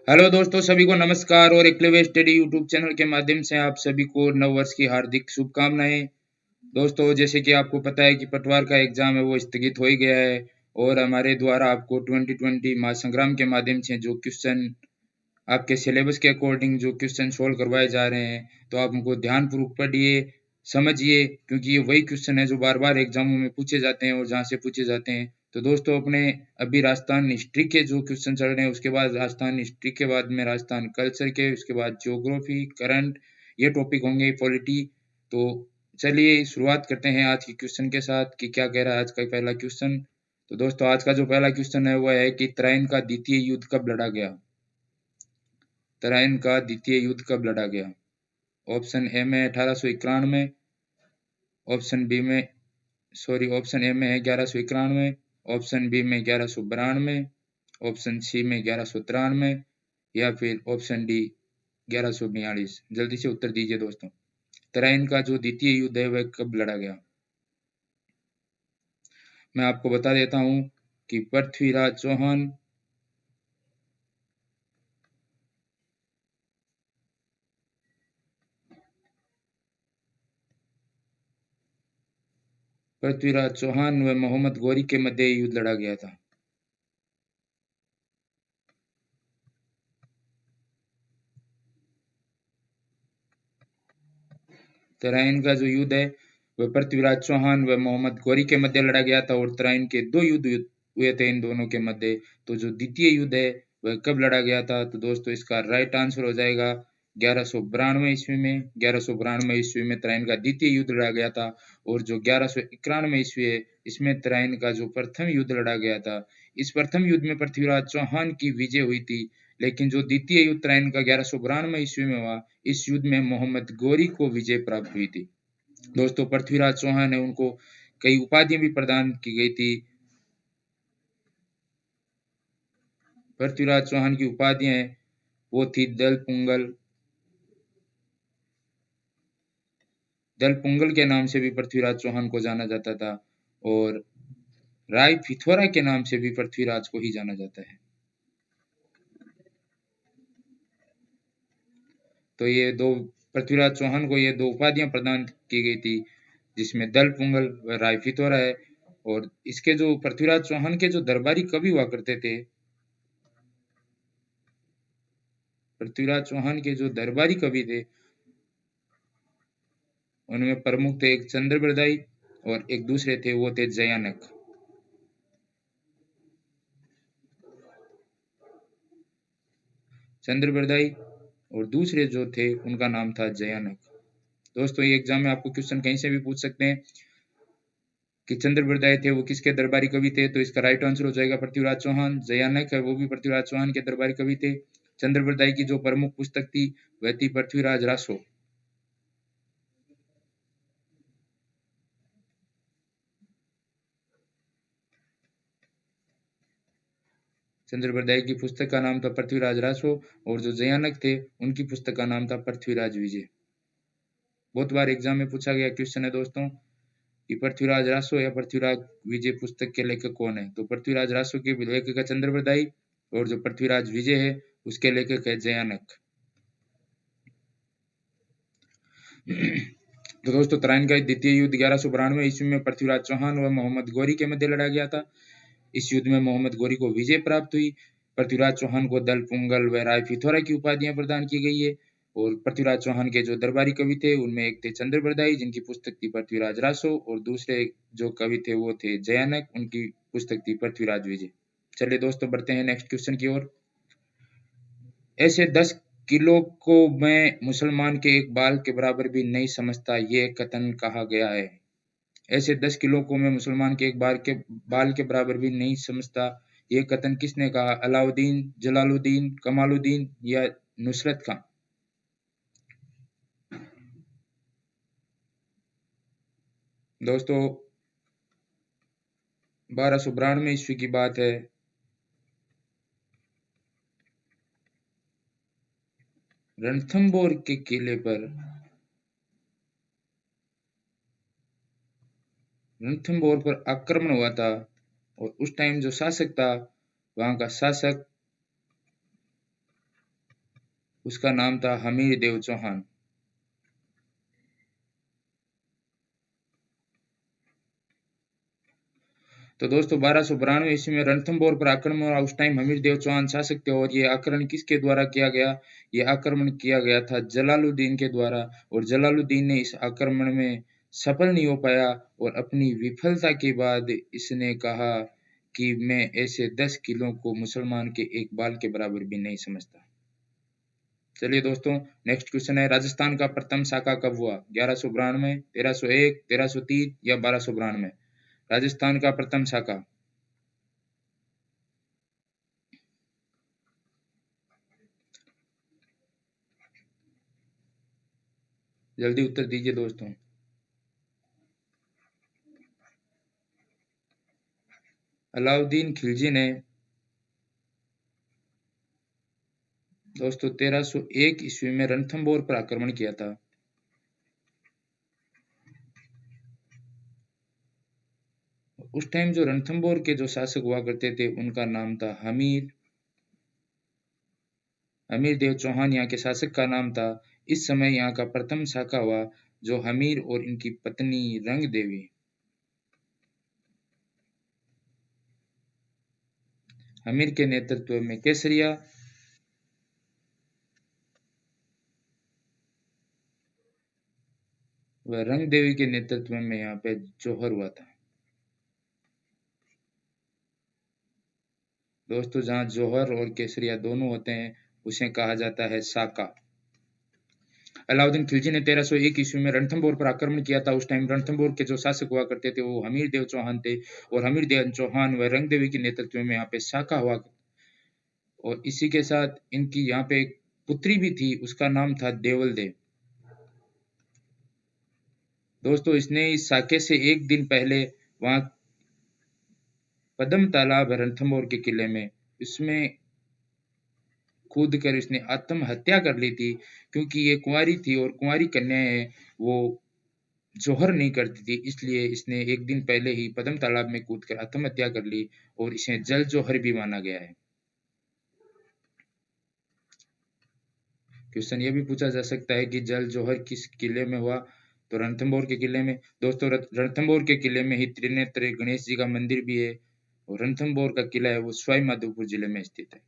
Hello दोस्तों, सभी को नमस्कार और एक्लिवे स्टडी यूट्यूब चैनल के माध्यम से आप सभी को नव वर्ष की हार्दिक शुभकामनाएं। दोस्तों, जैसे कि आपको पता है कि पटवार का एग्जाम है वो स्थगित हो ही गया है और हमारे द्वारा आपको 2020 महासंग्राम के माध्यम से जो क्वेश्चन आपके सिलेबस के अकॉर्डिंग जो क्वेश्चन सोल्व करवाए जा रहे हैं, तो आप उनको ध्यानपूर्वक पढ़िए, समझिए, क्योंकि ये वही क्वेश्चन है जो बार बार एग्जामों में पूछे जाते हैं और जहाँ से पूछे जाते हैं। तो दोस्तों, अपने अभी राजस्थान हिस्ट्री के जो क्वेश्चन चल रहे हैं, उसके बाद राजस्थान हिस्ट्री के बाद में राजस्थान कल्चर के, उसके बाद ज्योग्राफी, करंट, ये टॉपिक होंगे, पॉलिटी। तो चलिए शुरुआत करते हैं आज की क्वेश्चन के साथ कि क्या कह रहा है आज का पहला क्वेश्चन। तो दोस्तों, आज का जो पहला क्वेश्चन है वह है कि तराइन का द्वितीय युद्ध कब लड़ा गया। तराइन का द्वितीय युद्ध कब लड़ा गया। ऑप्शन ए में 1891, ऑप्शन बी में ऑप्शन ए में है 1191, ऑप्शन बी में 1192, ऑप्शन सी में 1193 या फिर ऑप्शन डी 1142। जल्दी से उत्तर दीजिए दोस्तों। तराइन का जो द्वितीय युद्ध है वह कब लड़ा गया। मैं आपको बता देता हूं कि पृथ्वीराज चौहान व मोहम्मद गौरी के मध्य युद्ध लड़ा गया था। तराइन का जो युद्ध है वह पृथ्वीराज चौहान व मोहम्मद गौरी के मध्य लड़ा गया था और तराइन के दो युद्ध हुए थे इन दोनों के मध्य। तो जो द्वितीय युद्ध है वह कब लड़ा गया था, तो दोस्तों इसका राइट आंसर हो जाएगा 1192 ईस्वी में। 1192 ईस्वी में तराइन का द्वितीय युद्ध लड़ा गया था और जो 1191 ईस्वी है इसमें तराइन का जो प्रथम युद्ध लड़ा गया था। इस प्रथम युद्ध में पृथ्वीराज चौहान की विजय हुई थी, लेकिन जो द्वितीय युद्ध तराइन का 1192 ईस्वी में हुआ, इस युद्ध में मोहम्मद गौरी को विजय प्राप्त हुई थी। दोस्तों, पृथ्वीराज चौहान है उनको कई उपाधियां भी प्रदान की गई थी। पृथ्वीराज चौहान की उपाधियां वो थी दल पुंगल के नाम से भी पृथ्वीराज चौहान को जाना जाता था और राय फिथोरा के नाम से भी पृथ्वीराज को ही जाना जाता है। तो ये दो पृथ्वीराज चौहान को ये दो उपाधियां प्रदान की गई थी, जिसमें दल पुंगल व राय फिथोरा है। और इसके जो पृथ्वीराज चौहान के जो दरबारी कवि हुआ करते थे, पृथ्वीराज चौहान के जो दरबारी कवि थे उनमें प्रमुख थे एक चंद्रबरदाई और एक दूसरे थे वो थे जयानक। चंद्रबरदाई और दूसरे जो थे उनका नाम था जयानक। दोस्तों, ये एग्जाम में आपको क्वेश्चन कहीं से भी पूछ सकते हैं कि चंद्रबरदाई थे वो किसके दरबारी कवि थे, तो इसका राइट आंसर हो जाएगा पृथ्वीराज चौहान। जयानक है वो भी पृथ्वीराज चौहान के दरबारी कवि थे। चंद्रबरदाई की जो प्रमुख पुस्तक थी वह थी पृथ्वीराज रासो। चंद्रबरदाई की पुस्तक का नाम था पृथ्वीराज रासो और जो जयानक थे उनकी पुस्तक का नाम था पृथ्वीराज विजय। बहुत बार एग्जाम में पूछा गया क्वेश्चन है दोस्तों कि पृथ्वीराज रासो या पृथ्वीराज विजय पुस्तक के लेखक कौन है, तो पृथ्वीराज रासो के लेखक है चंद्रबरदाई और जो पृथ्वीराज विजय है उसके लेखक है जयानक। तो दोस्तों, तराइन का द्वितीय युद्ध 1192 ईस्वी में पृथ्वीराज चौहान व मोहम्मद गौरी के मध्य लड़ा गया था। इस युद्ध में मोहम्मद गौरी को विजय प्राप्त हुई। पृथ्वीराज चौहान को दल पुंगल व राय फिथोरा की उपाधियां प्रदान की गई है और पृथ्वीराज चौहान के जो दरबारी कवि थे उनमें एक थे चंद्रबरदाई जिनकी पुस्तक थी पृथ्वीराज रासो और दूसरे जो कवि थे वो थे जयानक, उनकी पुस्तक थी पृथ्वीराज विजय। चलिए दोस्तों, बढ़ते हैं नेक्स्ट क्वेश्चन की ओर। ऐसे 10 किलो को मैं मुसलमान के एक बाल के बराबर भी नहीं समझता, ये कथन कहा गया है। ऐसे 10 किलो को मैं मुसलमान के एक बाल के बराबर भी नहीं समझता, ये कथन किसने कहा। अलाउद्दीन, जलालुद्दीन, कमालुद्दीन या नुसरत खां। दोस्तों, 1292 ईस्वी की बात है। रणथंभौर के किले पर रणथंभौर पर आक्रमण हुआ था और उस टाइम जो शासक था वहां का शासक उसका नाम था हमीर देव चौहान। तो दोस्तों 1292 ईस्वी में रणथंभौर पर आक्रमण हुआ। उस टाइम हमीर देव चौहान शासक थे और ये आक्रमण किसके द्वारा किया गया? ये आक्रमण किया गया था जलालुद्दीन के द्वारा, और जलालुद्दीन ने इस आक्रमण में सफल नहीं हो पाया, और अपनी विफलता के बाद इसने कहा कि मैं ऐसे 10 किलों को मुसलमान के एक बाल के बराबर भी नहीं समझता। चलिए दोस्तों, नेक्स्ट क्वेश्चन है, राजस्थान का प्रथम शाका कब हुआ? 1192, 1301, 1303 या 1292? राजस्थान का प्रथम शाका। जल्दी उत्तर दीजिए दोस्तों। अलाउद्दीन खिलजी ने दोस्तों 1301 ईस्वी में रणथंभौर पर आक्रमण किया था। उस टाइम जो रणथंभौर के जो शासक हुआ करते थे उनका नाम था हमीर देव चौहान, यहाँ के शासक का नाम था। इस समय यहाँ का प्रथम शाका हुआ जो हमीर और इनकी पत्नी रंग देवी। हमीर के नेतृत्व में केसरिया व रंग देवी के नेतृत्व में यहाँ पे जौहर हुआ था। दोस्तों जहाँ जौहर और केसरिया दोनों होते हैं उसे कहा जाता है साका। अलाउद्दीन खिलजी ने 1301 ईस्वी में रणथंभौर पर आक्रमण किया था। उस टाइम रणथंभौर के जो शासक हुआ करते थे वो हमीर देव चौहान थे, और हमीर देव चौहान व रंग देवी के नेतृत्व में यहाँ पे साका हुआ, और इसी के साथ इनकी यहाँ पे एक पुत्री भी थी, उसका नाम था देवल देव। दोस्तों इसने इस साके से एक दिन पहले वहाँ पद्म तालाब रणथंभौर के किले में इसमें कूद कर इसने आत्महत्या कर ली थी, क्योंकि ये कुंवारी थी और कुंवारी कन्याएं वो जौहर नहीं करती थी, इसलिए इसने एक दिन पहले ही पद्म तालाब में कूदकर आत्महत्या कर ली, और इसे जल जौहर भी माना गया है। क्वेश्चन ये भी पूछा जा सकता है कि जल जौहर किस किले में हुआ? तो रणथंभौर के किले में। दोस्तों रणथंभौर के किले में ही त्रिनेत्र गणेश जी का मंदिर भी है, और रणथंभौर का किला है वो सवाई माधोपुर जिले में स्थित है।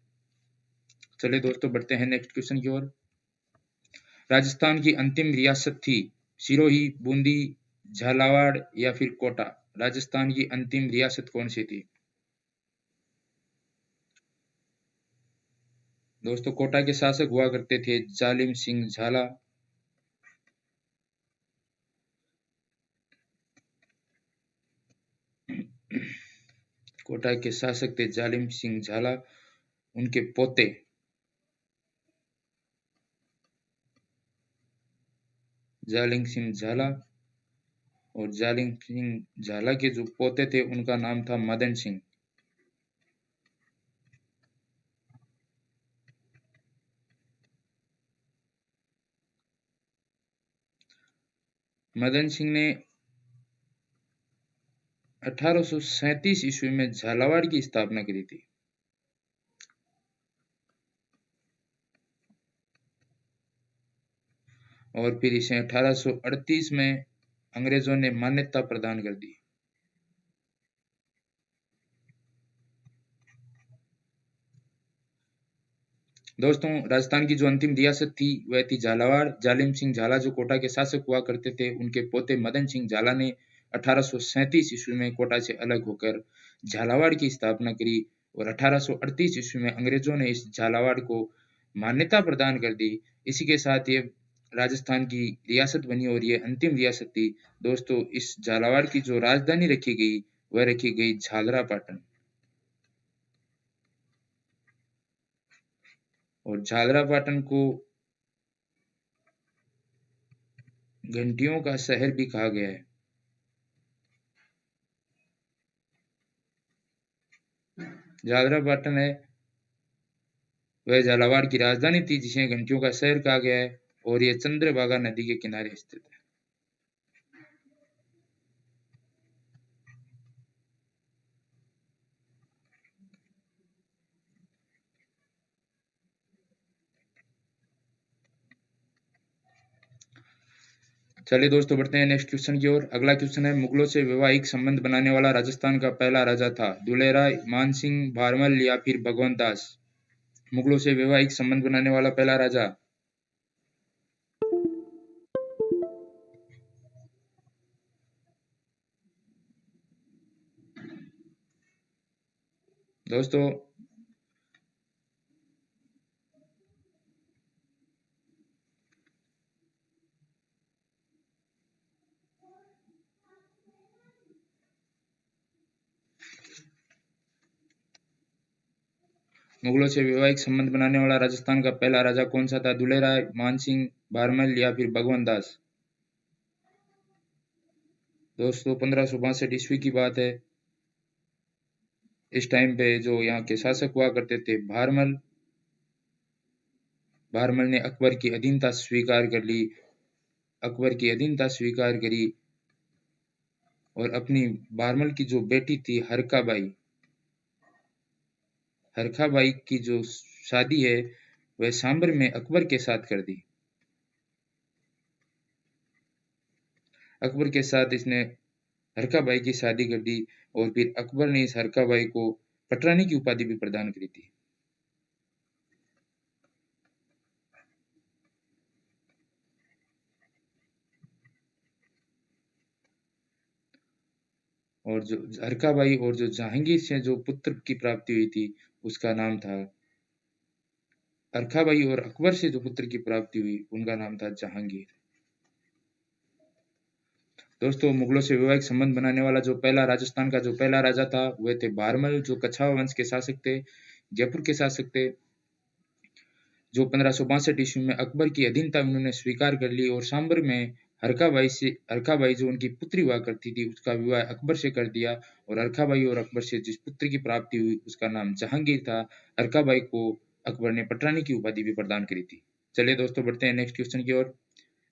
चलिए दोस्तों बढ़ते हैं नेक्स्ट क्वेश्चन की ओर। राजस्थान की अंतिम रियासत थी सिरोही, बूंदी, झालावाड़ या फिर कोटा? राजस्थान की अंतिम रियासत कौन सी थी? दोस्तों कोटा के शासक हुआ करते थे जालिम सिंह झाला। कोटा के शासक थे जालिम सिंह झाला, उनके पोते जालिम सिंह झाला, और जालिम सिंह झाला के जो पोते थे उनका नाम था मदन सिंह। मदन सिंह ने 1837 ईस्वी में झालावाड़ की स्थापना करी थी। और फिर इसे 1838 में अंग्रेजों ने मान्यता प्रदान कर दी। दोस्तों राजस्थान की जो अंतिम रियासत थी वह थी झालावाड़। जालिम सिंह झाला जो कोटा के शासक हुआ करते थे, उनके पोते मदन सिंह झाला ने 1837 ईस्वी में कोटा से अलग होकर झालावाड़ की स्थापना करी, और 1838 ईस्वी में अंग्रेजों ने इस झालावाड़ को मान्यता प्रदान कर दी। इसी के साथ ये राजस्थान की रियासत बनी और ये अंतिम रियासत थी। दोस्तों इस झालावाड़ की जो राजधानी रखी गई वह रखी गई झालरापाटन, और झालरापाटन को घंटियों का शहर भी कहा गया है। झालरापाटन है वह झालावाड़ की राजधानी थी जिसे घंटियों का शहर कहा गया है, और यह चंद्रभागा नदी के किनारे स्थित है। चलिए दोस्तों बढ़ते हैं नेक्स्ट क्वेश्चन की ओर। अगला क्वेश्चन है, मुगलों से वैवाहिक संबंध बनाने वाला राजस्थान का पहला राजा था। दुलेराय, मानसिंह, भारमल या फिर भगवंत दास। मुगलों से वैवाहिक संबंध बनाने वाला पहला राजा। दोस्तों मुगलों से वैवाहिक संबंध बनाने वाला राजस्थान का पहला राजा कौन सा था? दुलेराय, मानसिंह, भारमल या फिर भगवंत दास। दोस्तों 1562 ईस्वी की बात है। इस टाइम पे जो यहाँ के शासक हुआ करते थे भारमल, भारमल ने अकबर की अधीनता स्वीकार कर ली, अकबर की अधीनता स्वीकार करी और अपनी भारमल की जो बेटी थी हरकाबाई, हरखाबाई की जो शादी है वह सांबर में अकबर के साथ कर दी। अकबर के साथ इसने हरकाबाई की शादी कर दी और फिर अकबर ने इस हरकाबाई को पटरानी की उपाधि भी प्रदान करी थी। और जो हरकाबाई और जो जहांगीर से जो पुत्र की प्राप्ति हुई थी उसका नाम था हरखाबाई, और अकबर से जो पुत्र की प्राप्ति हुई उनका नाम था जहांगीर। दोस्तों मुगलों से वैवाहिक संबंध बनाने वाला जो पहला राजस्थान का जो पहला राजा था वह थे भारमल, जो कछावा वंश के शासक थे, जयपुर के शासक थे, जो 1562 ईस्वी में अकबर की अधीनता उन्होंने स्वीकार कर ली और सांबर में हरखाबाई जो उनकी पुत्री हुआ करती थी उसका विवाह अकबर से कर दिया और हरखाबाई और अकबर से जिस पुत्र की प्राप्ति हुई उसका नाम जहांगीर था। हरखाबाई को अकबर ने पटरानी की उपाधि भी प्रदान करी थी। चलिए दोस्तों बढ़ते हैं नेक्स्ट क्वेश्चन की ओर।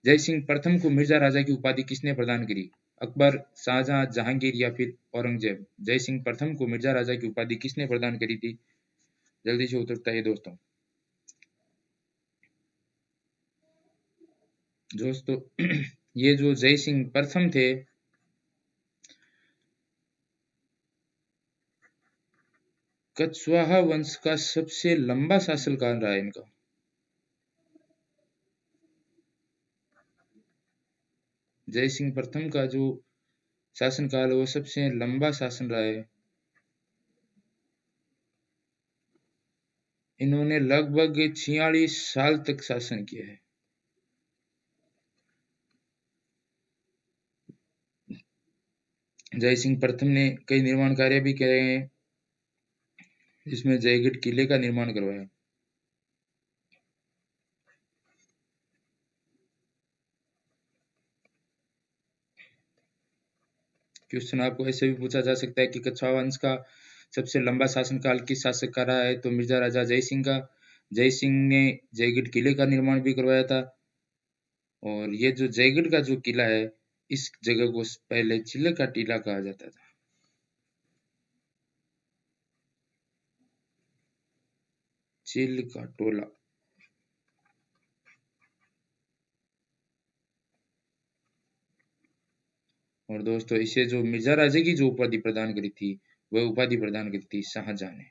जय सिंह प्रथम को मिर्जा राजा की उपाधि किसने प्रदान करी? अकबर, शाहजहां, जहांगीर या फिर औरंगजेब। जय सिंह प्रथम को मिर्जा राजा की उपाधि किसने प्रदान करी थी? जल्दी से उत्तर बताइए दोस्तों। दोस्तों ये जो जय सिंह प्रथम थे कछवाहा वंश का सबसे लंबा शासनकाल रहा है इनका। जय सिंह प्रथम का जो शासनकाल है वो सबसे लंबा शासन रहा है। इन्होंने लगभग 46 साल तक शासन किया है। जय सिंह प्रथम ने कई निर्माण कार्य भी करे हैं, जिसमें जयगढ़ किले का निर्माण करवाया। क्वेश्चन आपको ऐसे भी पूछा जा सकता है कि कछवाहा वंश का सबसे लंबा शासनकाल किस शासक का रहा है? तो मिर्जा राजा जय सिंह का। जय सिंह ने जयगढ़ किले का निर्माण भी करवाया था और ये जो जयगढ़ का जो किला है इस जगह को पहले चिल्ले का टीला कहा जाता था। चिल का टोला। और दोस्तों इसे जो मिर्जा राजा की जो उपाधि प्रदान करी थी वह उपाधि प्रदान करी थी शाहजहां ने।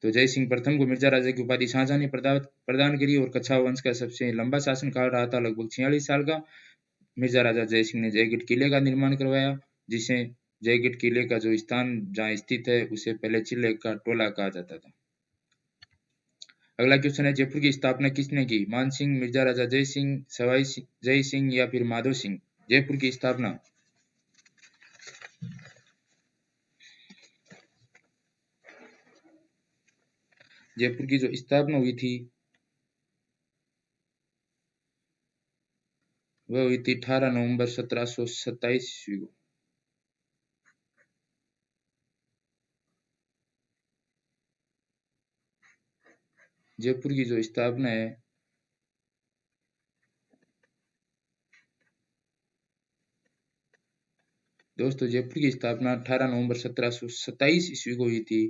तो जय सिंह प्रथम को मिर्जा राजा की उपाधि शाहजहां ने प्रदान करी और कछावा वंश का सबसे लंबा शासनकाल रहा था लगभग 46 साल का। मिर्जा राजा जय सिंह ने जयगढ़ किले का निर्माण करवाया, जिसे जयगढ़ किले का जो स्थान जहाँ स्थित है उसे पहले चिल्ले का टोला कहा जाता था। अगला क्वेश्चन है, जयपुर की स्थापना किसने की? मानसिंह, मिर्जा राजा जय सिंह, सवाई जय सिंह या फिर माधो सिंह। जयपुर की स्थापना। जयपुर की जो स्थापना हुई थी वह हुई थी 18 नवंबर 1727 ईस्वी को। जयपुर की जो स्थापना है दोस्तों, जयपुर की स्थापना 18 नवंबर 1727 ईस्वी को हुई थी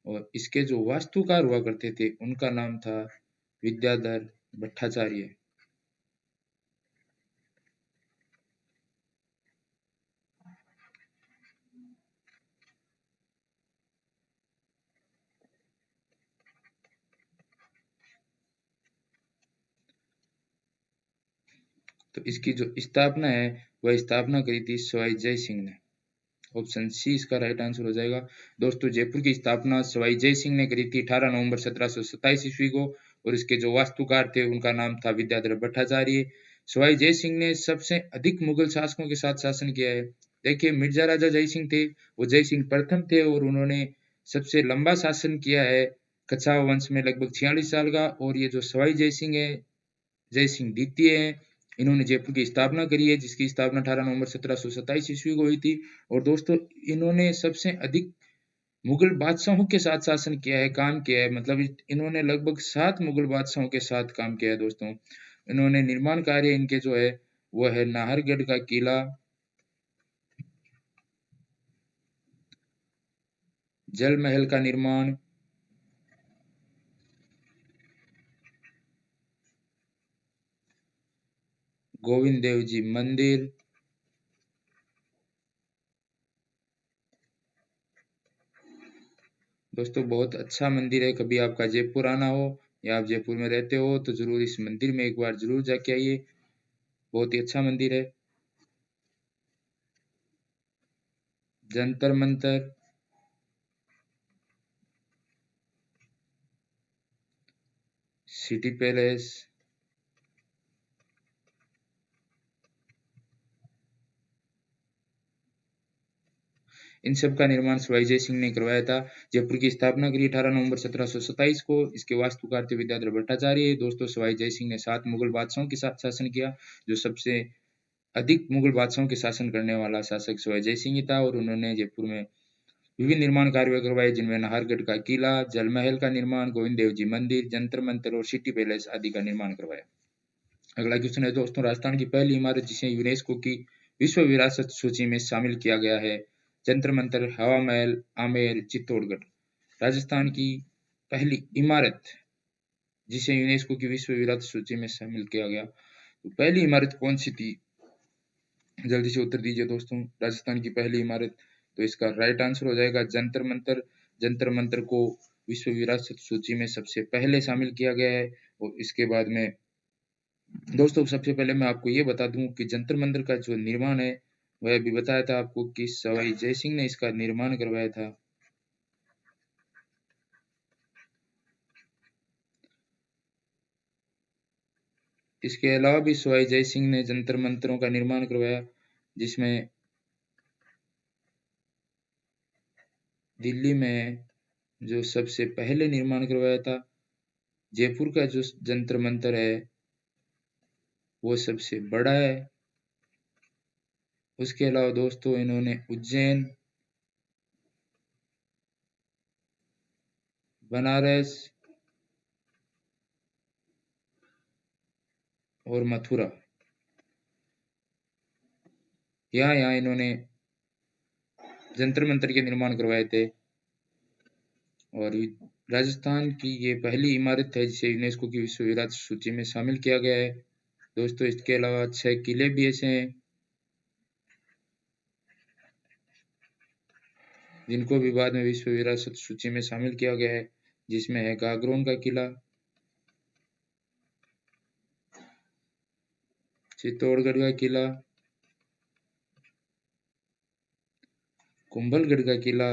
और इसके जो वास्तुकार हुआ करते थे उनका नाम था विद्याधर भट्टाचार्य। तो इसकी जो स्थापना है वह स्थापना करी थी सवाई जय सिंह ने। ऑप्शन सी इसका राइट आंसर हो जाएगा। दोस्तों जयपुर की स्थापना सवाई जय सिंह ने करी थी 18 नवंबर 1727 ईस्वी को, और इसके जो वास्तुकार थे उनका नाम था विद्याधर भट्टाचार्य। सवाई जय सिंह ने सबसे अधिक मुगल शासकों के साथ शासन किया है। देखिए मिर्जा राजा जय सिंह थे, वो जय सिंह प्रथम थे और उन्होंने सबसे लंबा शासन किया है कछावा वंश में, लगभग 46 साल का। और ये जो सवाई जय सिंह है, जय सिंह द्वितीय है, इन्होंने जयपुर की स्थापना करी है, जिसकी स्थापना 18 नवंबर 1727 ईस्वी को हुई थी। और दोस्तों इन्होंने सबसे अधिक मुगल बादशाहों के साथ शासन किया है, काम किया है, मतलब इन्होंने लगभग 7 मुगल बादशाहों के साथ काम किया है। दोस्तों इन्होंने निर्माण कार्य इनके जो है वो है नाहरगढ़ का किला, जल महल का निर्माण, गोविंद देव जी मंदिर, दोस्तों बहुत अच्छा मंदिर है। कभी आपका जयपुर आना हो या आप जयपुर में रहते हो तो जरूर इस मंदिर में एक बार जरूर जाके आइए, बहुत ही अच्छा मंदिर है। जंतर मंतर, सिटी पैलेस, इन सब का निर्माण सवाई जय सिंह ने करवाया था। जयपुर की स्थापना करी 18 नवंबर 1727 को। इसके वास्तुकार थे विद्याधर भट्टाचार्य। दोस्तों सवाई जय सिंह ने 7 मुगल बादशाहों के साथ शासन किया, जो सबसे अधिक मुगल बादशाहों के शासन करने वाला शासक सवाई जय सिंह ही था। और उन्होंने जयपुर में विभिन्न निर्माण कार्य करवाए, जिनमें नाहरगढ़ का किला, जल महल का निर्माण, गोविंद देव जी मंदिर, जंतर मंतर और सिटी पैलेस आदि का निर्माण करवाया। अगला क्वेश्चन है दोस्तों, राजस्थान की पहली इमारत जिसे यूनेस्को की विश्व विरासत सूची में शामिल किया गया है। जंतर मंतर, हवा महल, आमेर, चित्तौड़गढ़। राजस्थान की पहली इमारत जिसे यूनेस्को की विश्व विरासत सूची में शामिल किया गया, तो पहली इमारत कौन सी थी? जल्दी से उत्तर दीजिए दोस्तों। राजस्थान की पहली इमारत, तो इसका राइट आंसर हो जाएगा जंतर मंतर। जंतर मंतर को विश्व विरासत सूची में सबसे पहले शामिल किया गया है। और इसके बाद में दोस्तों सबसे पहले मैं आपको ये बता दूं कि जंतर मंतर का जो निर्माण है वह अभी बताया था आपको कि सवाई जय सिंह ने इसका निर्माण करवाया था। इसके अलावा भी सवाई जय सिंह ने जंतर मंतरों का निर्माण करवाया, जिसमें दिल्ली में जो सबसे पहले निर्माण करवाया था, जयपुर का जो जंतर मंतर है वो सबसे बड़ा है। उसके अलावा दोस्तों इन्होंने उज्जैन, बनारस और मथुरा, यहाँ इन्होंने जंतर मंतर के निर्माण करवाए थे। और राजस्थान की ये पहली इमारत है जिसे यूनेस्को की विश्व विरासत सूची में शामिल किया गया है। दोस्तों इसके अलावा 6 किले भी ऐसे हैं जिनको भी बाद में विश्व विरासत सूची में शामिल किया गया है, जिसमें है गागरोन का किला, चित्तौड़गढ़ का किला, कुंभलगढ़ का किला,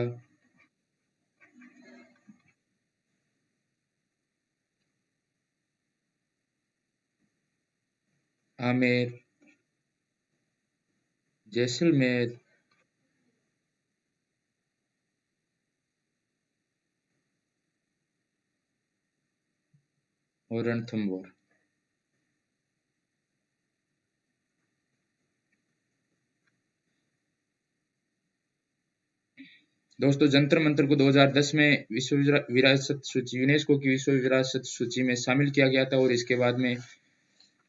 आमेर, जैसलमेर, और रणथंभौर। दोस्तों जंतर मंतर को 2010 में विश्व विरासत सूची, यूनेस्को की विश्व विरासत सूची में शामिल किया गया था। और इसके बाद में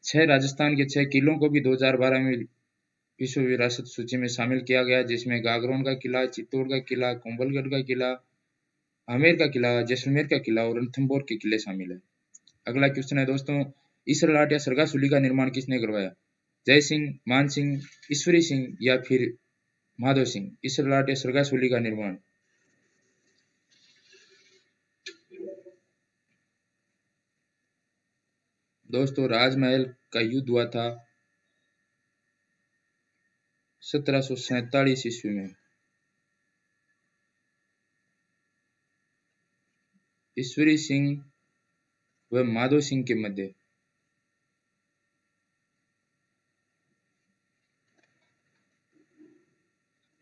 6 राजस्थान के 6 किलों को भी 2012 में विश्व विरासत सूची में शामिल किया गया, जिसमें गागरोन का किला, चित्तौड़ का किला, कुंभलगढ़ का किला, आमेर का किला, जैसलमेर का किला और रणथंभौर के किले शामिल है। अगला क्वेश्चन है दोस्तों, इसरलाट या सरगासुली का निर्माण किसने करवाया? जय सिंह, मान सिंह, ईश्वरी सिंह या फिर माधव सिंह? इसरलाट या सरगासुली का निर्माण। दोस्तों राजमहल का युद्ध हुआ था 1747 ईस्वी में ईश्वरी सिंह व माधो सिंह के मध्य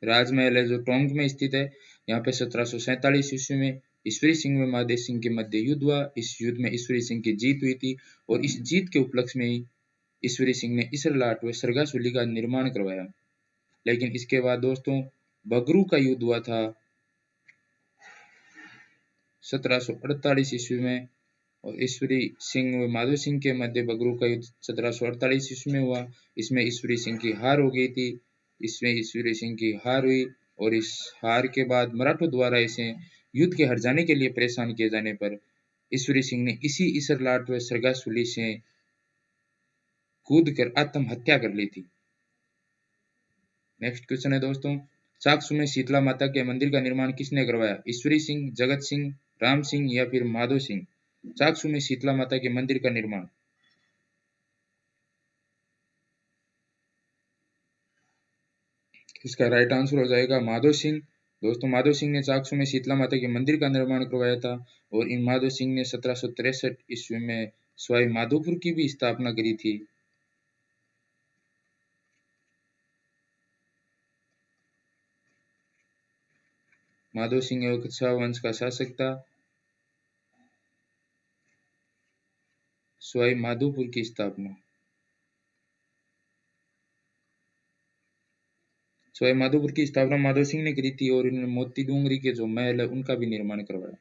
राजमहल है जो टोंक में स्थित है। यहाँ पे 1747 ईस्वी में ईश्वरी सिंह व माधो सिंह के मध्य युद्ध हुआ। इस युद्ध में ईश्वरी सिंह की जीत हुई थी और इस जीत के उपलक्ष्य में ही ईश्वरी सिंह ने इसरलाट व सरगासुली का निर्माण करवाया। लेकिन इसके बाद दोस्तों बगरू का युद्ध हुआ था 1748 ईस्वी में और ईश्वरी सिंह व माधो सिंह के मध्य बगरू का युद्ध 1748 ईस्वी में हुआ। इसमें ईश्वरी सिंह की हार हो गई थी। इसमें ईश्वरी सिंह की हार हुई और इस हार के बाद मराठों द्वारा इसे युद्ध के हार जाने के लिए परेशान किए जाने पर ईश्वरी सिंह ने इसी इसरलाट व सरगासुली से कूदकर आत्महत्या कर ली थी। नेक्स्ट क्वेश्चन है दोस्तों, चाकसू में शीतला माता के मंदिर का निर्माण किसने करवाया? ईश्वरी सिंह, जगत सिंह, राम सिंह या फिर माधो सिंह? चाकसू में शीतला माता के मंदिर का निर्माण इसका राइट आंसर हो जाएगा माधो सिंह। दोस्तों माधो सिंह ने चाकसू में शीतला माता के मंदिर का निर्माण करवाया था और इन माधो सिंह ने 1763 ईस्वी में सवाई माधोपुर की भी स्थापना करी थी। माधो सिंह एक अच्छा वंश का शासक था। सवाई माधोपुर की स्थापना सवाई माधोपुर की स्थापना माधो सिंह ने करी थी और इन्होंने मोती डूंगरी के जो महल है उनका भी निर्माण करवाया।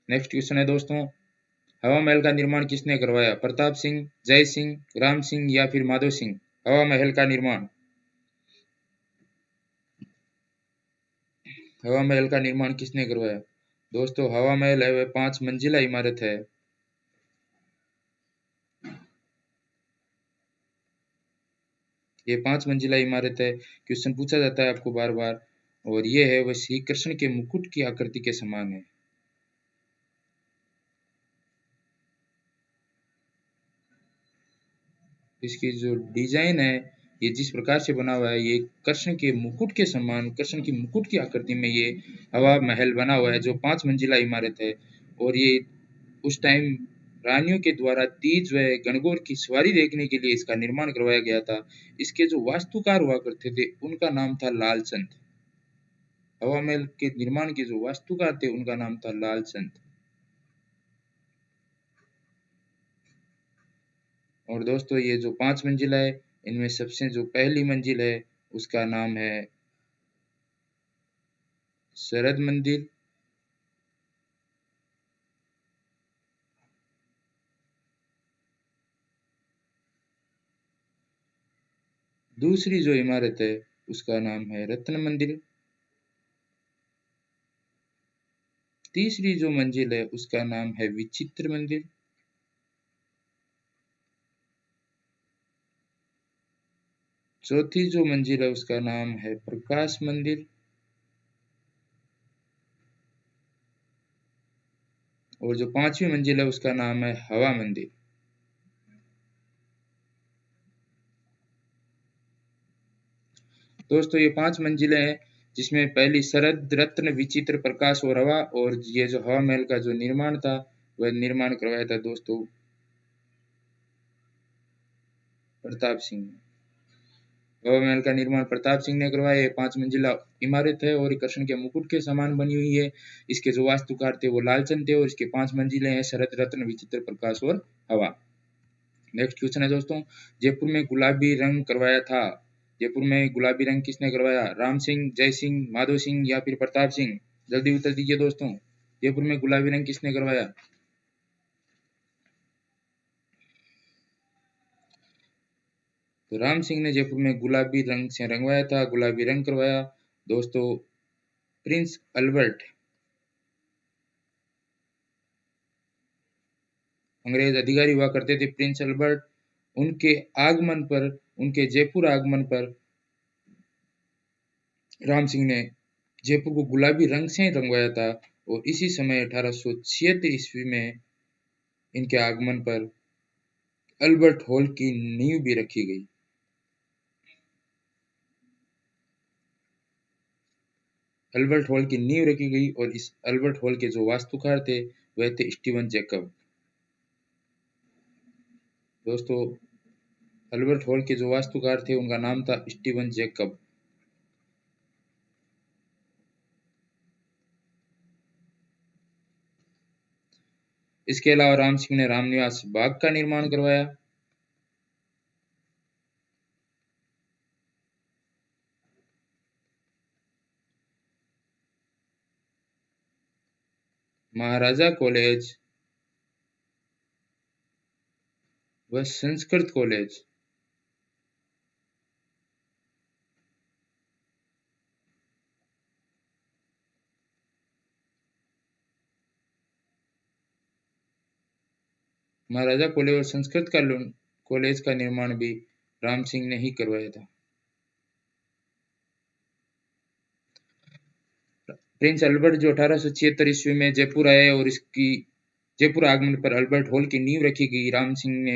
नेक्स्ट क्वेश्चन है दोस्तों, हवा महल का निर्माण किसने करवाया? प्रताप सिंह, जय सिंह, राम सिंह या फिर माधो सिंह? हवा महल का निर्माण किसने करवाया? दोस्तों हवा महल है वह 5 मंजिला इमारत है। ये 5 मंजिला इमारत है। क्वेश्चन पूछा जाता है आपको बार बार और ये है वह श्री कृष्ण के मुकुट की आकृति के समान है। इसकी जो डिजाइन है ये जिस प्रकार से बना हुआ है ये कृष्ण के मुकुट के समान, कृष्ण की मुकुट की आकृति में ये हवा महल बना हुआ है जो 5 मंजिला इमारत है। और ये उस टाइम रानियों के द्वारा तीज व गणगौर की सवारी देखने के लिए इसका निर्माण करवाया गया था। इसके जो वास्तुकार हुआ करते थे उनका नाम था लालचंद। हवा महल के निर्माण के जो वास्तुकार थे उनका नाम था लालचंद। और दोस्तों ये जो 5 मंजिला है इनमें सबसे जो पहली मंजिल है उसका नाम है शरद मंदिर। दूसरी जो इमारत है उसका नाम है रत्न मंदिर। तीसरी जो मंजिल है उसका नाम है विचित्र मंदिर। चौथी जो मंजिल है उसका नाम है प्रकाश मंदिर। और जो 5वीं मंजिल है उसका नाम है हवा मंदिर। दोस्तों ये 5 मंजिलें हैं जिसमें पहली शरद, रत्न, विचित्र, प्रकाश और हवा। और ये जो हवा महल का जो निर्माण था वह निर्माण करवाया था दोस्तों प्रताप सिंह ने। हवा महल का निर्माण प्रताप सिंह ने करवाया। 5 मंजिला इमारत है और कृष्ण के मुकुट के समान बनी हुई है। इसके जो वास्तुकार थे वो लालचंद थे और इसके 5 मंजिलें हैं शरद, रत्न, विचित्र, प्रकाश और हवा। नेक्स्ट क्वेश्चन है दोस्तों, जयपुर में गुलाबी रंग करवाया था। जयपुर में गुलाबी रंग किसने करवाया? राम सिंह, जय सिंह, माधो सिंह या फिर प्रताप सिंह? जल्दी उत्तर दीजिए दोस्तों, जयपुर में गुलाबी रंग किसने करवाया? तो राम सिंह ने जयपुर में गुलाबी रंग से रंगवाया था, गुलाबी रंग करवाया। दोस्तों प्रिंस अल्बर्ट अंग्रेज अधिकारी हुआ करते थे। प्रिंस अल्बर्ट उनके आगमन पर, उनके जयपुर आगमन पर राम सिंह ने जयपुर को गुलाबी रंग से रंगवाया था और इसी समय 1876 ईस्वी में इनके आगमन पर अल्बर्ट हॉल की नींव भी रखी गई। अल्बर्ट हॉल की नींव रखी गई और इस अल्बर्ट हॉल के जो वास्तुकार थे वह थे स्टीवन जैकब। दोस्तों, अल्बर्ट हॉल के जो वास्तुकार थे उनका नाम था स्टीवन जैकब। इसके अलावा राम सिंह ने रामनिवास बाग का निर्माण करवाया। महाराजा कॉलेज व संस्कृत कॉलेज महाराजा कॉलेज और संस्कृत का कॉलेज का निर्माण भी राम सिंह ने ही करवाया था। प्रिंस अल्बर्ट जो 1876 ईस्वी में जयपुर आए और इसकी जयपुर आगमन पर अल्बर्ट हॉल की नींव रखी गई। राम सिंह ने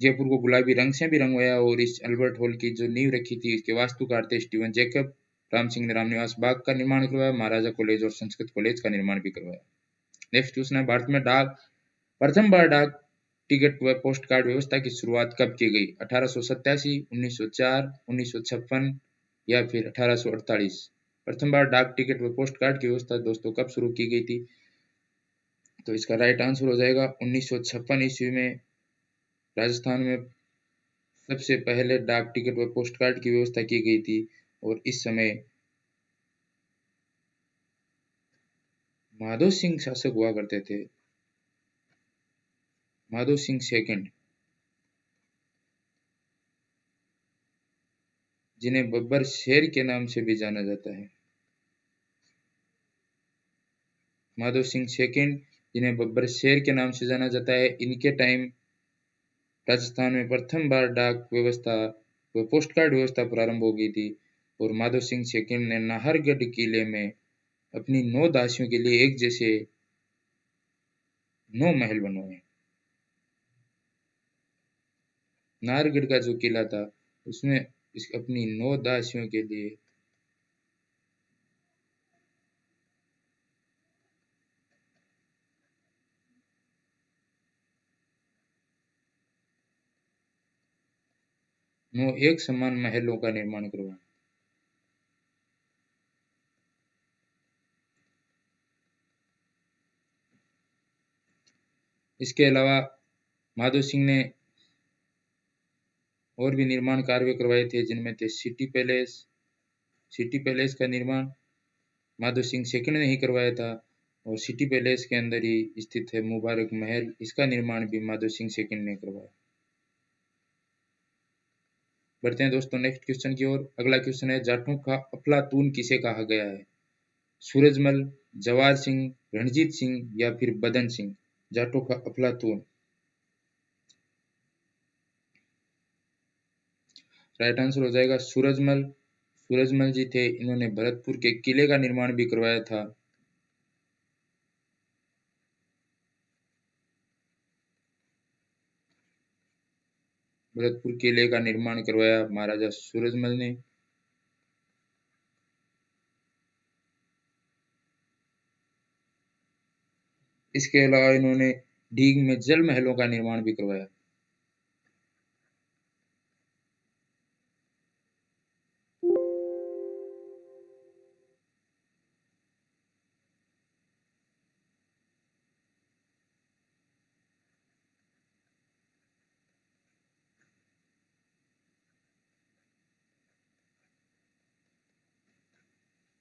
जयपुर को गुलाबी रंग से भी रंगवाया और इस अल्बर्ट हॉल की जो नींव रखी थी इसके वास्तुकार थे स्टीवन जैकब। राम सिंह ने रामनिवास बाग का निर्माण करवाया, महाराजा कॉलेज और संस्कृत कॉलेज का निर्माण भी करवाया। नेक्स्ट क्वेश्चन है, भारत में प्रथम बार डाक टिकट व पोस्ट कार्ड व्यवस्था की शुरुआत कब की गई? 1887, 1904, 1956 या फिर 1848? प्रथम बार डाक टिकट व पोस्ट कार्ड की व्यवस्था दोस्तों कब शुरू की गई थी? तो इसका राइट आंसर हो जाएगा 1956 ईस्वी में राजस्थान में सबसे पहले डाक टिकट व पोस्ट कार्ड की व्यवस्था की गई थी और इस समय माधो सिंह शासक हुआ करते थे, माधो सिंह सेकंड, जिन्हें बब्बर शेर के नाम से भी जाना जाता है। माधो सिंह सेकंड, जिन्हें बब्बर शेर के नाम से जाना जाता है, इनके टाइम राजस्थान में प्रथम बार डाक व्यवस्था व पोस्ट कार्ड व्यवस्था प्रारंभ हो गई थी और माधो सिंह सेकंड ने नाहरगढ़ किले में अपनी 9 दासियों के लिए एक जैसे 9 महल बनवाए। नाहरगढ़ का जो किला था उसमें अपनी 9 दासियों के लिए एक समान महलों का निर्माण करवाया। इसके अलावा माधो सिंह ने और भी निर्माण कार्य करवाए थे, जिनमें थे सिटी पैलेस का निर्माण माधो सिंह सेकंड ने ही करवाया था और सिटी पैलेस के अंदर ही स्थित है मुबारक महल, इसका निर्माण भी माधो सिंह सेकंड ने करवाया। बढ़ते हैं दोस्तों नेक्स्ट क्वेश्चन की ओर। अगला क्वेश्चन है, जाटों का अफलातून किसे कहा गया है? सूरजमल, जवाहर सिंह, रणजीत सिंह या फिर बदन सिंह? जाटों का अफलातून, राइट आंसर हो जाएगा सूरजमल। सूरजमल जी थे, इन्होंने भरतपुर के किले का निर्माण भी करवाया था। भरतपुर किले का निर्माण करवाया महाराजा सूरजमल ने। इसके अलावा इन्होंने डीग में जल महलों का निर्माण भी करवाया।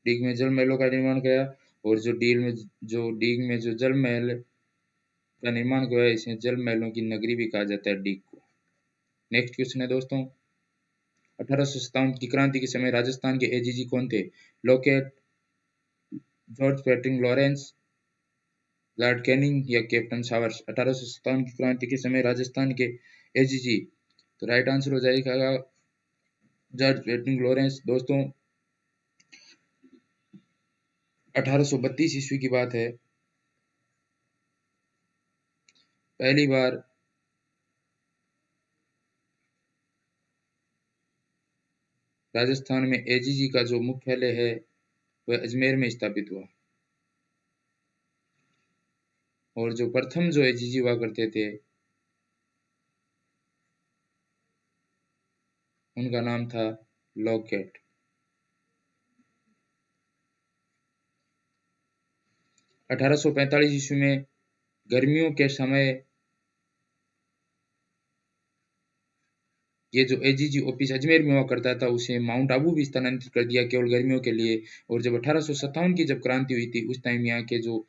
डीग में जल महलों का निर्माण किया और जो डीग में जो जल महल का निर्माण करवाया, इसमें जल महलों की नगरी भी कहा जाता है डीग को। नेक्स्ट क्वेश्चन है दोस्तों, 1857 की क्रांति के समय राजस्थान के एजीजी कौन थे? लॉकेट, जॉर्ज फैटिंग लॉरेंस, लॉर्ड कैनिंग या कैप्टन सावर्स? 1857 की क्रांति के समय राजस्थान के एजीजी, तो राइट आंसर हो जाएगा जॉर्ज फैटिंग लॉरेंस। दोस्तों 1832 ईस्वी की बात है, पहली बार राजस्थान में एजीजी का जो मुख्यालय है वह अजमेर में स्थापित हुआ। और जो प्रथम जो एजीजी हुआ करते थे उनका नाम था लॉकेट। 1845 ईस्वी में गर्मियों के समय ये जो एजीजी ऑफिस अजमेर में हुआ करता था उसे माउंट आबू भी स्थानांतरित कर दिया केवल गर्मियों के लिए। और जब 1857 की जब क्रांति हुई थी उस टाइम यहाँ के जो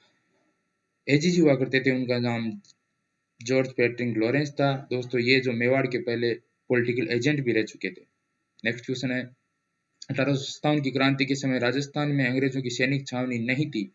एजीजी हुआ करते थे उनका नाम जॉर्ज पैट्रिक लॉरेंस था। दोस्तों ये जो मेवाड़ के पहले पॉलिटिकल एजेंट भी रह चुके थे। नेक्स्ट क्वेश्चन है, 1857 की क्रांति के समय राजस्थान में अंग्रेजों की सैनिक छावनी नहीं थी।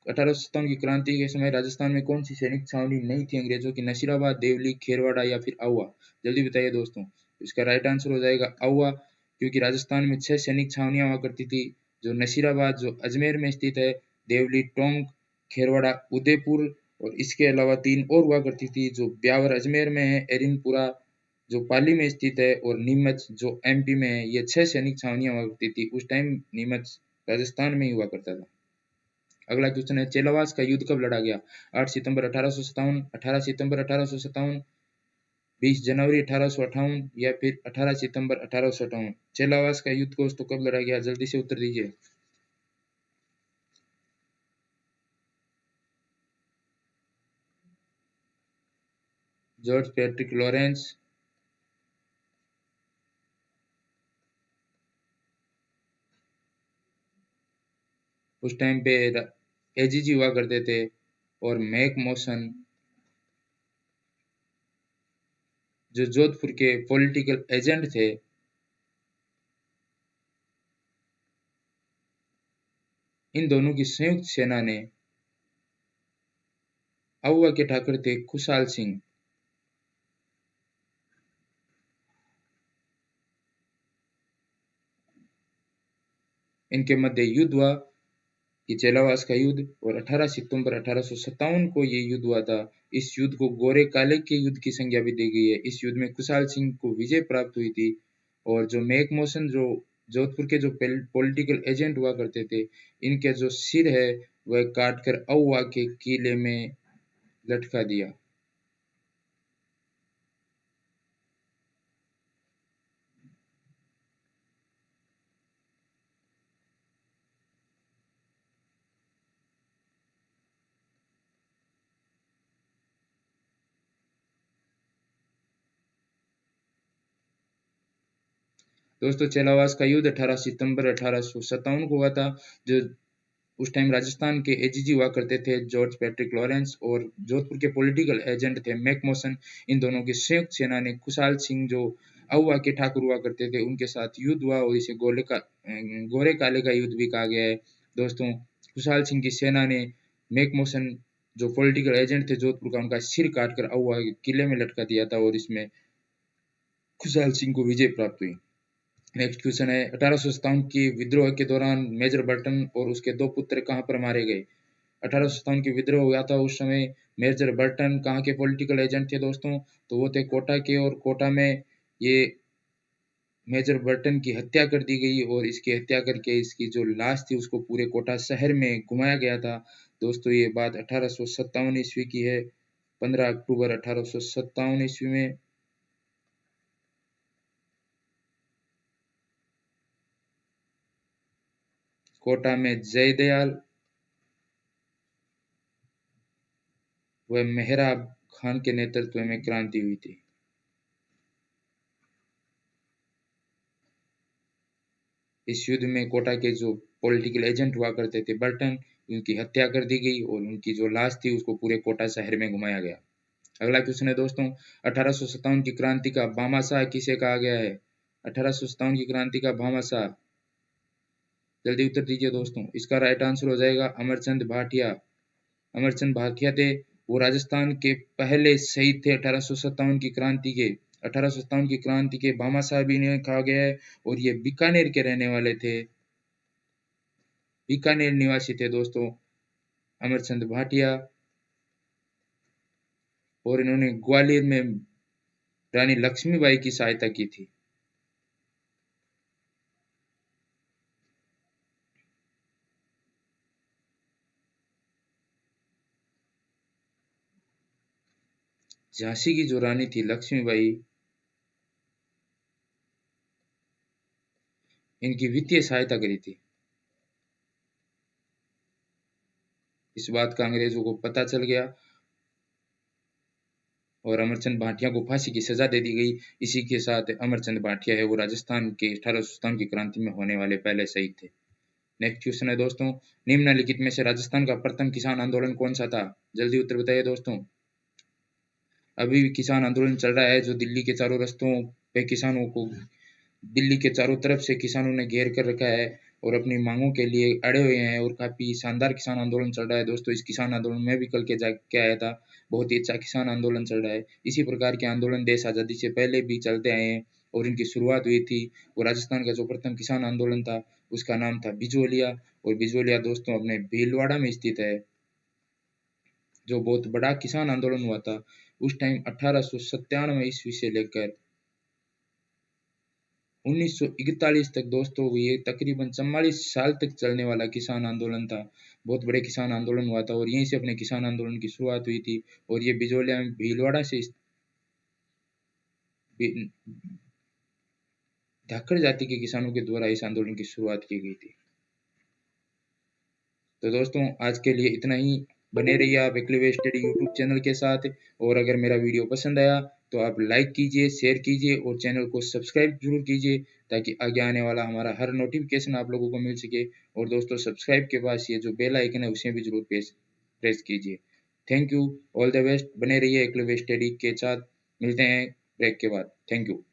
1857 की क्रांति के समय राजस्थान में कौन सी सैनिक छावनी नहीं थी अंग्रेजों की? नसीराबाद, देवली, खेरवाड़ा या फिर आहुआ? जल्दी बताइए दोस्तों। इसका राइट आंसर हो जाएगा आहुआ, क्योंकि राजस्थान में 6 सैनिक छावनियां हुआ करती थी, जो नसीराबाद जो अजमेर में स्थित है, देवली, टोंक, खेरवाड़ा, उदयपुर और इसके अलावा 3 और हुआ करती थी, जो ब्यावर अजमेर में है, एरिनपुरा जो पाली में स्थित है और नीमच जो एमपी में है। ये 6 सैनिक छावनियां हुआ करती थी। उस टाइम नीमच राजस्थान में ही हुआ करता था। अगला क्वेश्चन है, चेलावास का युद्ध कब लड़ा गया? 8 सितंबर 1857, 18 सितंबर 1857, 20 जनवरी 1858 या फिर 18 सितंबर 1858? चेलावास का युद्ध दोस्तों कब लड़ा गया? जल्दी से उत्तर दीजिए। जॉर्ज पैट्रिक लॉरेंस, उस टाइम पे एजीजी हुआ करते थे और मैक मॉसन जो जोधपुर के पॉलिटिकल एजेंट थे, इन दोनों की संयुक्त सेना ने आहुआ के ठाकुर थे खुशहाल सिंह, इनके मध्य युद्ध हुआ कि चेलावास का युद्ध। और 18 सितंबर 1857 को ये युद्ध हुआ था। इस युद्ध को गोरे काले के युद्ध की संज्ञा भी दी गई है। इस युद्ध में खुशहाल सिंह को विजय प्राप्त हुई थी और जो मैक मॉसन जो जोधपुर के जो पॉलिटिकल एजेंट हुआ करते थे, इनके जो सिर है वह काटकर आहुआ के किले में लटका दिया। दोस्तों चेलावास का युद्ध 18 सितंबर 1857 को हुआ था। जो उस टाइम राजस्थान के एजीजी हुआ करते थे जॉर्ज पैट्रिक लॉरेंस और जोधपुर के पॉलिटिकल एजेंट थे मैक मॉसन। इन दोनों की संयुक्त सेना ने खुशहाल सिंह जो आहुआ के ठाकुर हुआ करते थे उनके साथ युद्ध हुआ और इसे गोरे काले का युद्ध भी कहा गया है। दोस्तों खुशहाल सिंह की सेना ने मैक मॉसन जो पॉलिटिकल एजेंट थे जोधपुर का, उनका सिर काटकर आहुआ के किले में लटका दिया था और इसमें खुशहाल सिंह को विजय प्राप्त हुई। नेक्स्ट क्वेश्चन है, 1857 की विद्रोह के दौरान मेजर बर्टन और उसके 2 पुत्र कहां पर मारे गए? 1857 की विद्रोह हुआ था उस समय मेजर बर्टन कहां के पॉलिटिकल एजेंट थे दोस्तों? तो वो थे कोटा के। और कोटा में ये मेजर बर्टन की हत्या कर दी गई और इसकी हत्या करके इसकी जो लाश थी उसको पूरे कोटा शहर में घुमाया गया था। दोस्तों ये बात 1857 ईस्वी की है, 15 अक्टूबर 1857 ईस्वी में। कोटा में जयदयाल व मेहराब खान के नेतृत्व में क्रांति हुई थी। इस युद्ध में कोटा के जो पॉलिटिकल एजेंट हुआ करते थे बर्टन, उनकी हत्या कर दी गई और उनकी जो लाश थी उसको पूरे कोटा शहर में घुमाया गया। अगला क्वेश्चन है दोस्तों, 1857 की क्रांति का भामाशाह किसे कहा गया है? 1857 की क्रांति का भामाशाह, जल्दी उत्तर दीजिए दोस्तों। इसका राइट आंसर हो जाएगा अमरचंद भाटिया। अमरचंद भाटिया थे, वो राजस्थान के पहले शहीद थे 1857 की क्रांति के। 1857 की क्रांति के भामाशाह भी इन्हें कहा गया है और ये बीकानेर के रहने वाले थे। बीकानेर निवासी थे दोस्तों अमरचंद भाटिया, और इन्होंने ग्वालियर में रानी लक्ष्मीबाई की सहायता की थी। झांसी की जो रानी थी लक्ष्मीबाई, इनकी वित्तीय सहायता करी थी। इस बात का अंग्रेजों को पता चल गया और अमरचंद भाटिया को फांसी की सजा दे दी गई। इसी के साथ अमरचंद भाटिया है वो राजस्थान के 1857 की क्रांति में होने वाले पहले शहीद थे। नेक्स्ट क्वेश्चन है दोस्तों, निम्नलिखित में से राजस्थान का प्रथम किसान आंदोलन कौन सा था? जल्दी उत्तर बताइए दोस्तों। अभी भी किसान आंदोलन चल रहा है, जो दिल्ली के चारों रास्तों पे किसानों को, दिल्ली के चारों तरफ से किसानों ने घेर कर रखा है और अपनी मांगों के लिए अड़े हुए हैं और काफी शानदार किसान आंदोलन चल रहा है दोस्तों। इस किसान आंदोलन में भी कल के जाके आया था, बहुत ही अच्छा किसान आंदोलन चल रहा है। इसी प्रकार के आंदोलन देश आज़ादी से पहले भी चलते आए हैं और इनकी शुरुआत हुई थी। और राजस्थान का जो प्रथम किसान आंदोलन था उसका नाम था बिजोलिया, और बिजोलिया दोस्तों अपने भीलवाड़ा में स्थित है, जो बहुत बड़ा किसान आंदोलन हुआ था उस टाइम 1897 ईस्वी से लेकर 1941 तक दोस्तों। ये तकरीबन 44 साल तक चलने वाला किसान आंदोलन था, बहुत बड़े किसान आंदोलन हुआ था और यहीं से अपने किसान आंदोलन की शुरुआत हुई थी। और ये बिजोलिया में भीलवाड़ा से धाकड़ जाति के किसानों के द्वारा इस आंदोलन की शुरुआत की गई थी। तो दोस्तों आज के लिए इतना ही। बने रहिए आप एक्लिवे स्टडी यूट्यूब चैनल के साथ, और अगर मेरा वीडियो पसंद आया तो आप लाइक कीजिए, शेयर कीजिए और चैनल को सब्सक्राइब जरूर कीजिए, ताकि आगे आने वाला हमारा हर नोटिफिकेशन आप लोगों को मिल सके। और दोस्तों सब्सक्राइब के पास ये जो बेल आइकन है उसे भी जरूर प्रेस कीजिए। Thank you, all the best, बने रहिए एक्लिवे स्टडी के साथ। मिलते हैं ब्रेक के बाद। Thank you.